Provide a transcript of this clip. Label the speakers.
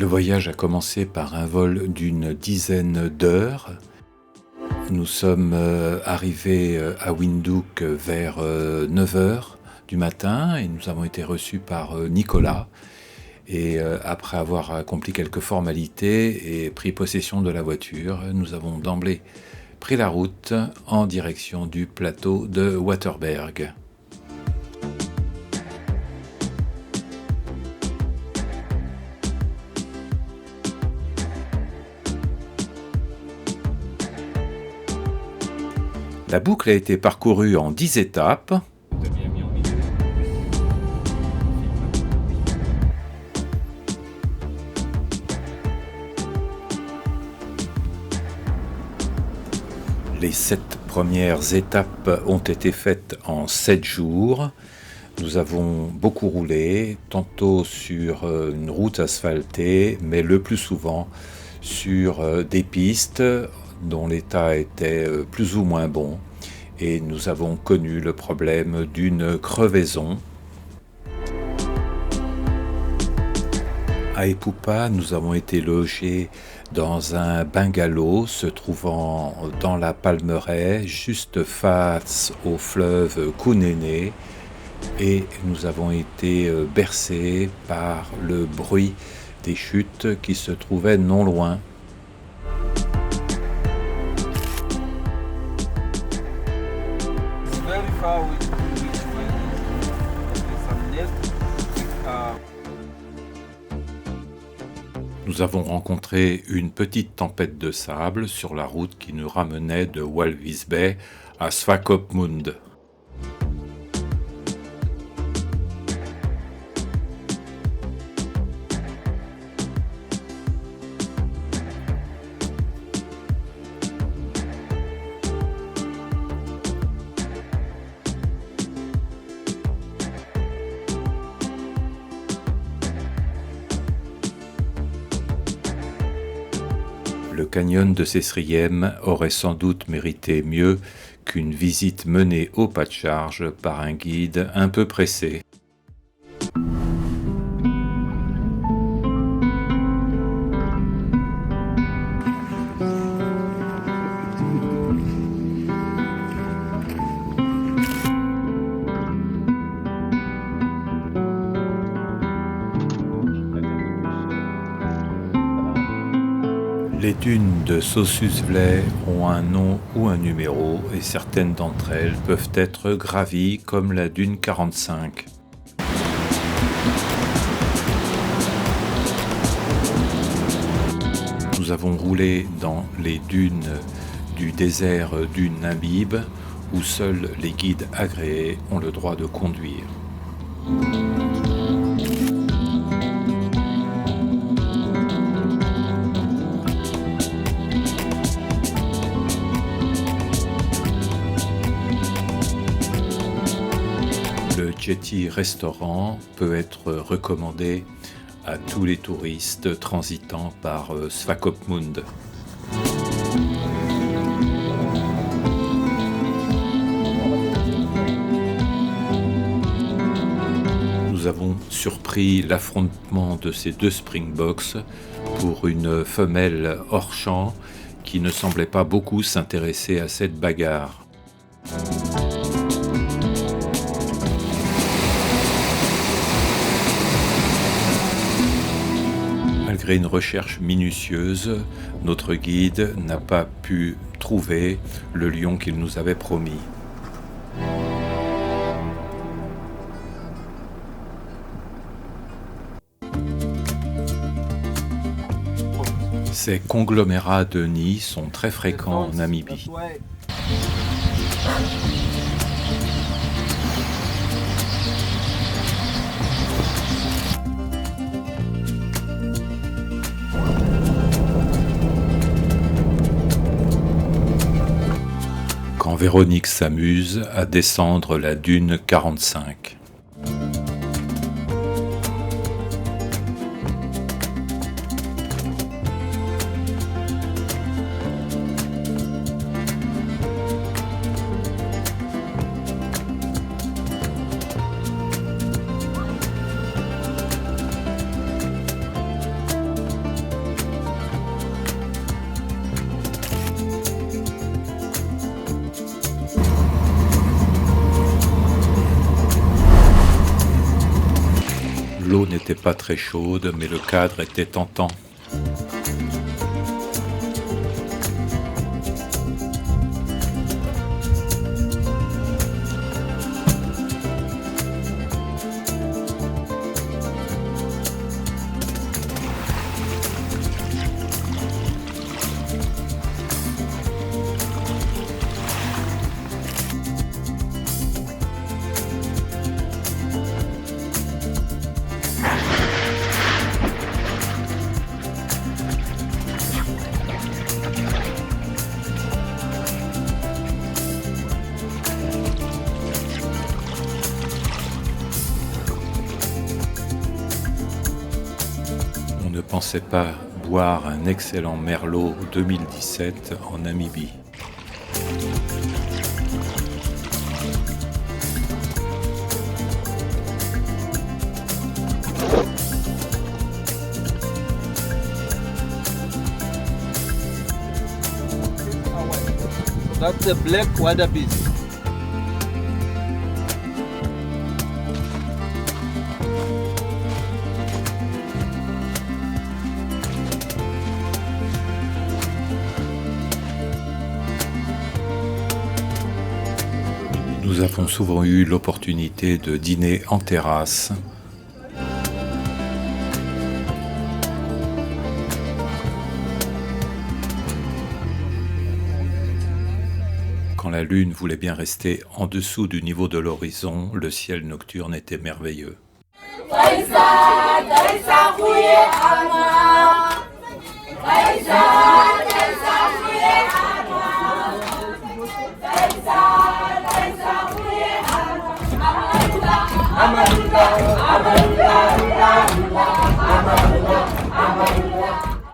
Speaker 1: Le voyage a commencé par un vol d'une dizaine d'heures. Nous sommes arrivés à Windhoek vers 9 heures du matin et nous avons été reçus par Nicolas. Et après avoir accompli quelques formalités et pris possession de la voiture, nous avons d'emblée pris la route en direction du plateau de Waterberg. La boucle a été parcourue en 10 étapes. Les 7 premières étapes ont été faites en 7 jours. Nous avons beaucoup roulé, tantôt sur une route asphaltée, mais le plus souvent sur des pistes dont l'état était plus ou moins bon. Et nous avons connu le problème d'une crevaison. À Epupa, nous avons été logés dans un bungalow se trouvant dans la Palmeraie, juste face au fleuve Kunene, et nous avons été bercés par le bruit des chutes qui se trouvaient non loin. Nous avons rencontré une petite tempête de sable sur la route qui nous ramenait de Walvis Bay à Swakopmund. Le canyon de Sesriem aurait sans doute mérité mieux qu'une visite menée au pas de charge par un guide un peu pressé. Les dunes de Sossusvlei ont un nom ou un numéro et certaines d'entre elles peuvent être gravies comme la dune 45. Nous avons roulé dans les dunes du désert du Namib où seuls les guides agréés ont le droit de conduire. Le Jetty Restaurant peut être recommandé à tous les touristes transitant par Swakopmund. Nous avons surpris l'affrontement de ces deux Springboks pour une femelle hors champ qui ne semblait pas beaucoup s'intéresser à cette bagarre. Malgré une recherche minutieuse, notre guide n'a pas pu trouver le lion qu'il nous avait promis. Ces conglomérats de nids sont très fréquents en Namibie. Quand Véronique s'amuse à descendre la dune 45. n'était pas très chaude, mais le cadre était tentant. On ne pensait pas boire un excellent Merlot 2017 en Namibie.
Speaker 2: That's the black wildebeest.
Speaker 1: Nous avons souvent eu l'opportunité de dîner en terrasse. Quand la lune voulait bien rester en dessous du niveau de l'horizon, le ciel nocturne était merveilleux.
Speaker 3: Amalula, Amalula.